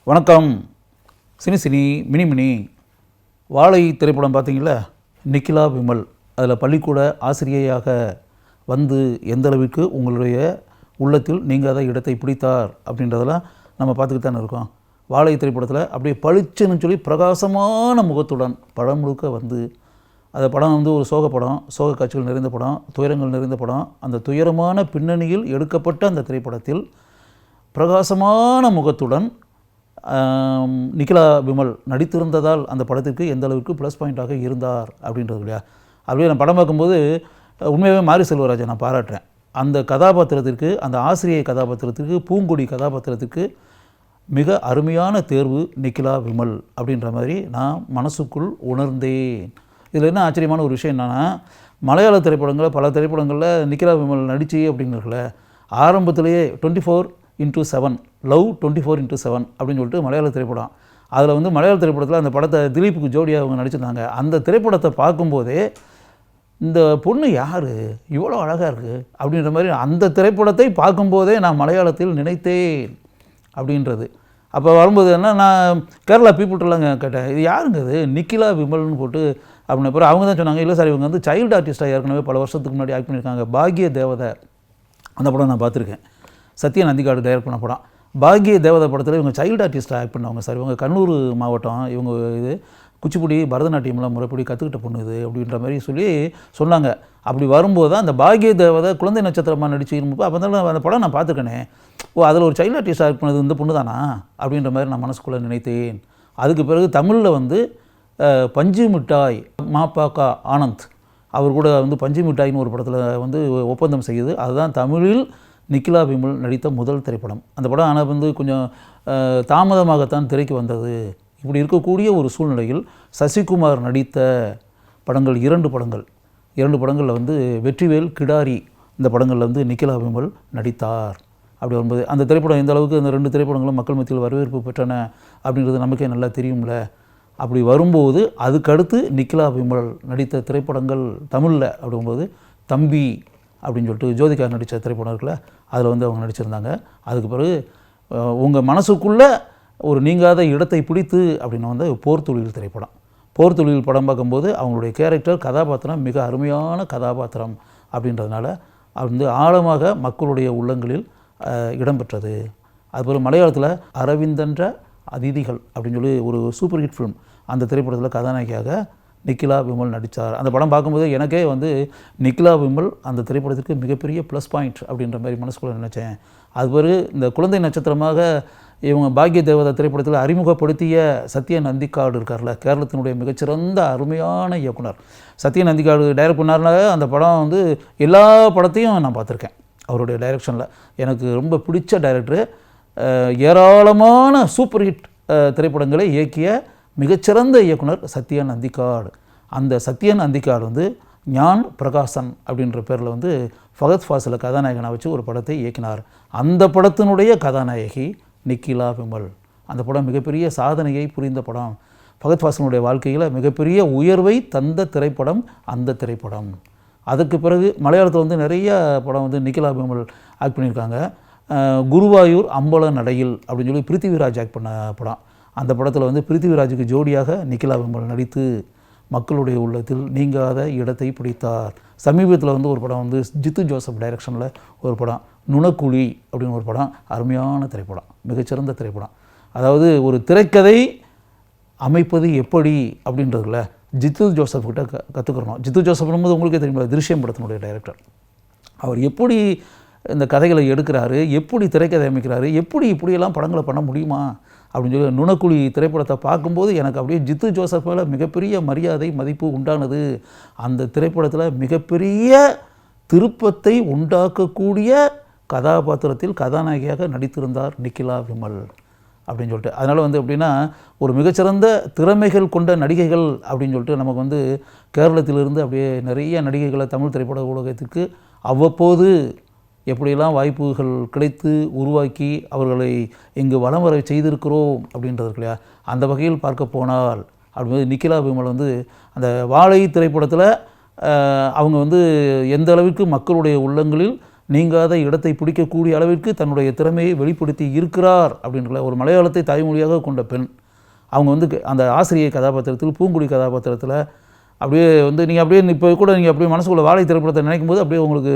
வணக்கம். Cine mini வாழை திரைப்படம் பார்த்தீங்களா? நிக்கிலா விமல் அதில் பள்ளிக்கூட ஆசிரியையாக வந்து எந்த அளவுக்கு உங்களுடைய உள்ளத்தில் நீங்காத இடத்தை பிடித்தார் அப்படின்றதெல்லாம் நம்ம பார்த்துக்கிட்டு தானே இருக்கோம். வாழை திரைப்படத்தில் அப்படியே பளிச்சுன்னு சொல்லி பிரகாசமான முகத்துடன் படம் முழுக்க வந்து அந்த படம் வந்து ஒரு சோக படம், சோக காட்சிகள் நிறைந்த படம், துயரங்கள் நிறைந்த படம். அந்த துயரமான பின்னணியில் எடுக்கப்பட்ட அந்த திரைப்படத்தில் பிரகாசமான முகத்துடன் நிக்கிலா விமல் நடித்திருந்ததால் அந்த படத்திற்கு எந்த அளவுக்கு ப்ளஸ் பாயிண்ட்டாக இருந்தார் அப்படின்றது இல்லையா? அப்படியே நான் படம் பார்க்கும்போது உண்மையாகவே மாரி செல்வராஜை நான் பாராட்டுறேன். அந்த கதாபாத்திரத்திற்கு, அந்த ஆசிரியை கதாபாத்திரத்திற்கு, பூங்கொடி கதாபாத்திரத்திற்கு மிக அருமையான தேர்வு நிக்கிலா விமல் அப்படின்ற மாதிரி நான் மனசுக்குள் உணர்ந்தேன். இதில் என்ன ஆச்சரியமான ஒரு விஷயம் என்னென்னா, மலையாள திரைப்படங்களில் பல திரைப்படங்களில் நிக்கிலா விமல் நடிச்சு அப்படிங்கிறதுல ஆரம்பத்திலேயே 24x7 லவ் 24x7 அப்படின்னு சொல்லிட்டு மலையாள திரைப்படம். அதில் வந்து மலையாள திரைப்படத்தில் அந்த படத்தை திலீப்புக்கு ஜோடியாக அவங்க நடிச்சிருந்தாங்க. அந்த திரைப்படத்தை பார்க்கும்போதே இந்த பொண்ணு யார், இவ்வளோ அழகாக இருக்குது அப்படின்ற மாதிரி அந்த திரைப்படத்தை பார்க்கும்போதே நான் மலையாளத்தில் நினைத்தேன் அப்படின்றது. அப்போ வரும்போது என்ன, நான் கேரளா பீப்புள்கிட்டலாங்க கேட்டேன், இது யாருங்க இது நிக்கிலா விமல்னு போட்டு அப்படின்ன பிறகு அவங்க தான் சொன்னாங்க, இல்லை சார் இவங்க வந்து சைல்டு ஆர்டிஸ்ட்டாக ஏற்கனவே பல வருஷத்துக்கு முன்னாடி ஆக்ட் பண்ணியிருக்காங்க. பாக்ய தேவதை அந்த படம் நான் பார்த்துருக்கேன். சத்யன் அந்திக்காடு டைரக்ட் பண்ண படம். பாக்ய தேவதை படத்தில் இவங்க சைல்டு ஆர்டிஸ்ட்டாக ஆக்ட் பண்ணவங்க சார். இவங்க கண்ணூர் மாவட்டம், இவங்க இது குச்சிப்புடி பரதநாட்டியம்லாம் முறைப்படி கற்றுக்கிட்ட பொண்ணு இது அப்படின்ற மாதிரி சொல்லி சொன்னாங்க. அப்படி வரும்போது தான் அந்த பாக்ய தேவதை குழந்தை நட்சத்திரமாக நடிச்சு இருந்தப்போ அப்போ தான் அந்த படம் நான் பார்த்துருக்கேனே, ஓ அதில் ஒரு சைல்டு ஆர்டிஸ்ட் ஆக்ட் பண்ணது இந்த பொண்ணு தானா அப்படின்ற மாதிரி நான் மனசுக்குள்ளே நினைத்தேன். அதுக்கு பிறகு தமிழில் வந்து பஞ்சு மிட்டாய் மாப்பாக்கா ஆனந்த் அவர் கூட வந்து பஞ்சு மிட்டாயின்னு ஒரு படத்தில் வந்து ஒப்பந்தம் செய்யுது. அதுதான் தமிழில் நிக்கிலா விமல் நடித்த முதல் திரைப்படம். அந்த படம் ஆனால் வந்து கொஞ்சம் தாமதமாகத்தான் திரைக்கு வந்தது. இப்படி இருக்கக்கூடிய ஒரு சூழ்நிலையில் சசிகுமார் நடித்த படங்கள் இரண்டு படங்களில் வந்து வெற்றிவேல், கிடாரி இந்த படங்களில் வந்து நிக்கிலா விமல் நடித்தார். அப்படி வரும்போது அந்த திரைப்படம் எந்த அளவுக்கு அந்த ரெண்டு திரைப்படங்களும் மக்கள் மத்தியில் வரவேற்பு பெற்றன அப்படின்றது நமக்கே நல்லா தெரியும்ல. அப்படி வரும்போது அதுக்கடுத்து நிக்கிலா விமல் நடித்த திரைப்படங்கள் தமிழில் அப்படிங்கும்போது தம்பி அப்படின்னு சொல்லிட்டு ஜோதிகா நடித்த திரைப்படம் இருக்குல்ல, அதில் வந்து அவங்க நடிச்சிருந்தாங்க. அதுக்கு பிறகு உங்கள் மனசுக்குள்ளே ஒரு நீங்காத இடத்தை பிடித்து அப்படின்னு வந்து போர் தொழில் திரைப்படம். போர் தொழில் படம் பார்க்கும்போது அவங்களுடைய கேரக்டர், கதாபாத்திரம் மிக அருமையான கதாபாத்திரம் அப்படின்றதுனால அது வந்து ஆழமாக மக்களுடைய உள்ளங்களில் இடம்பெற்றது. அதுபோல் மலையாளத்தில் அரவிந்தன்ற அதிதிகள் அப்படின்னு சொல்லி ஒரு சூப்பர் ஹிட் ஃபிலிம், அந்த திரைப்படத்தில் கதாநாயகியாக நிக்கிலா விமல் நடித்தார். அந்த படம் பார்க்கும்போது எனக்கே வந்து நிக்கிலா விமல் அந்த திரைப்படத்திற்கு மிகப்பெரிய ப்ளஸ் பாயிண்ட் அப்படின்ற மாதிரி மனசுக்குள்ளே நினச்சேன். அது பிறகு இந்த குழந்தை நட்சத்திரமாக இவங்க பாக்ய தேவதா திரைப்படத்தில் அறிமுகப்படுத்திய சத்யன் அந்திக்காடு இருக்கார்ல, கேரளத்தினுடைய மிகச்சிறந்த அருமையான இயக்குனர் சத்யன் அந்திக்காடு டைரக்ட் பண்ணார்னால அந்த படம் வந்து எல்லா படத்தையும் நான் பார்த்துருக்கேன் அவருடைய டைரக்ஷனில். எனக்கு ரொம்ப பிடிச்ச டைரக்டரு. ஏராளமான சூப்பர் ஹிட் திரைப்படங்களை இயக்கிய மிகச்சிறந்த இயக்குனர் சத்யன் அந்திக்காடு. அந்த சத்யன் அந்திக்காடு வந்து ஞான் பிரகாசன் அப்படின்ற பேரில் வந்து ஃபகத் ஃபாசிலை கதாநாயகனாக வச்சு ஒரு படத்தை இயக்கினார். அந்த படத்தினுடைய கதாநாயகி நிக்கிலா விமல். அந்த படம் மிகப்பெரிய சாதனையை புரிந்த படம். ஃபகத் ஃபாசிலுடைய வாழ்க்கையில் மிகப்பெரிய உயர்வை தந்த திரைப்படம் அந்த திரைப்படம். அதுக்கு பிறகு மலையாளத்தில் வந்து நிறைய படம் வந்து நிக்கிலா விமல் ஆக்ட் பண்ணியிருக்காங்க. குருவாயூர் அம்பல நடையில் அப்படின்னு சொல்லி பிருத்திவிராஜ் ஆக்ட் பண்ண படம். அந்த படத்தில் வந்து பிருத்திவிராஜுக்கு ஜோடியாக நிக்கிலா விமல் நடித்து மக்களுடைய உள்ளத்தில் நீங்காத இடத்தை பிடித்தார். சமீபத்தில் வந்து ஒரு படம் வந்து ஜித்து ஜோசப் டைரக்ஷனில் ஒரு படம் நுணக்குழி அப்படின்னு ஒரு படம், அருமையான திரைப்படம், மிகச்சிறந்த திரைப்படம். அதாவது ஒரு திரைக்கதை அமைப்பது எப்படி அப்படின்றதுல ஜித்து ஜோசப் கிட்ட கற்றுக்கிறோம். ஜித்து ஜோசப் போது உங்களுக்கே தெரியுமா, திருஷ்யம் படத்தினுடைய டைரக்டர். அவர் எப்படி இந்த கதைகளை எடுக்கிறாரு, எப்படி திரைக்கதை அமைக்கிறாரு, இப்படியெல்லாம் படங்களை பண்ண முடியுமா அப்படின்னு சொல்லி நுணக்குழி திரைப்படத்தை பார்க்கும்போது எனக்கு அப்படியே ஜித்து ஜோசப் மேலே மிகப்பெரிய மரியாதை மதிப்பு உண்டானது. அந்த திரைப்படத்தில் மிகப்பெரிய திருப்பத்தை உண்டாக்கக்கூடிய கதாபாத்திரத்தில் கதாநாயகியாக நடித்திருந்தார் நிக்கிலா விமல் அப்படின்னு சொல்லிட்டு. அதனால் வந்து எப்படின்னா ஒரு மிகச்சிறந்த திறமைகள் கொண்ட நடிகைகள் அப்படின்னு சொல்லிட்டு நமக்கு வந்து கேரளத்திலிருந்து அப்படியே நிறைய நடிகைகளை தமிழ் திரைப்பட உலகத்திற்கு அவ்வப்போது எப்படியெல்லாம் வாய்ப்புகள் கிடைத்து உருவாக்கி அவர்களை இங்கு வலம் வர செய்திருக்கிறோம் அப்படின்றது இல்லையா. அந்த வகையில் பார்க்க போனால் அப்படிங்கும்போது நிக்கிலா விமல் வந்து அந்த வாழை திரைப்படத்தில் அவங்க வந்து எந்த அளவுக்கு மக்களுடைய உள்ளங்களில் நீங்காத இடத்தை பிடிக்கக்கூடிய அளவிற்கு தன்னுடைய திறமையை வெளிப்படுத்தி இருக்கிறார் அப்படின்ற ஒரு மலையாளத்தை தாய்மொழியாக கொண்ட பெண். அவங்க வந்து அந்த ஆசிரியை கதாபாத்திரத்தில், பூங்குடி கதாபாத்திரத்தில் அப்படியே வந்து நீங்கள் அப்படியே இப்போ கூட நீங்கள் அப்படியே மனசுக்குள்ள வாழை திரைப்படத்தை நினைக்கும் போது அப்படியே உங்களுக்கு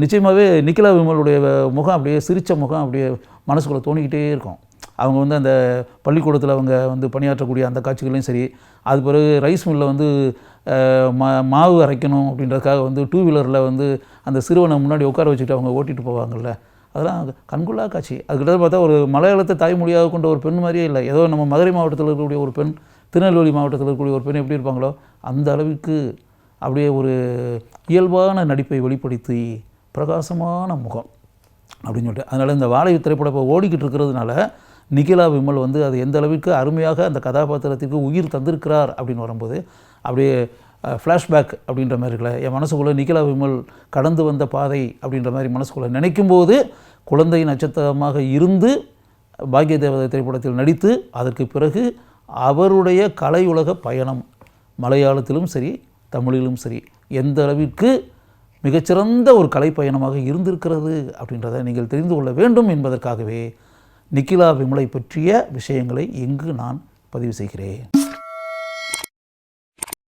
நிச்சயமாகவே நிக்கிலா விமலுடைய முகம் அப்படியே சிரித்த முகம் அப்படியே மனசுக்குள்ளே தோணிக்கிட்டே இருக்கும். அவங்க வந்து அந்த பள்ளிக்கூடத்தில் அவங்க வந்து பணியாற்றக்கூடிய அந்த காட்சிகளையும் சரி, அது பிறகு ரைஸ் மில்லில் வந்து மாவு அரைக்கணும் அப்படின்றதுக்காக வந்து டூ வீலரில் வந்து அந்த சிறுவனை முன்னாடி உட்கார வச்சுட்டு அவங்க ஓட்டிகிட்டு போவாங்கள்ல, அதெல்லாம் கண்கொள்ளா காட்சி. அதுக்கிட்ட பார்த்தா ஒரு மலையாளத்தை தாய்மொழியாக கொண்ட ஒரு பெண் மாதிரியே இல்லை. ஏதோ நம்ம மதுரை மாவட்டத்தில் இருக்கக்கூடிய ஒரு பெண், திருநெல்வேலி மாவட்டத்தில் இருக்கக்கூடிய ஒரு பெண் எப்படி இருப்பாங்களோ அந்த அளவுக்கு அப்படியே ஒரு இயல்பான நடிப்பை வெளிப்படுத்தி பிரகாசமான முகம் அப்படின்னு சொல்லிட்டு. அதனால் இந்த வாழை திரைப்படம் இப்போ ஓடிக்கிட்டு இருக்கிறதுனால நிகிலா விமல் வந்து அது எந்த அளவுக்கு அருமையாக அந்த கதாபாத்திரத்திற்கு உயிர் தந்திருக்கிறார் அப்படின்னு வரும்போது அப்படியே ஃப்ளாஷ்பேக் அப்படின்ற மாதிரி இருக்கல, என் மனசுக்குள்ளே நிகிலா விமல் கடந்து வந்த பாதை அப்படின்ற மாதிரி மனசுக்குள்ளே நினைக்கும்போது குழந்தை நட்சத்திரமாக இருந்து பாக்ய தேவதை திரைப்படத்தில் நடித்து அதற்கு பிறகு அவருடைய கலையுலக பயணம் மலையாளத்திலும் சரி தமிழிலும் சரி எந்த அளவிற்கு மிகச்சிறந்த ஒரு கலை பயணமாக இருந்திருக்கிறது அப்படின்றத நீங்கள் தெரிந்து கொள்ள வேண்டும் என்பதற்காகவே நிகிலா விமலை பற்றிய விஷயங்களை இங்கு நான் பதிவு செய்கிறேன்.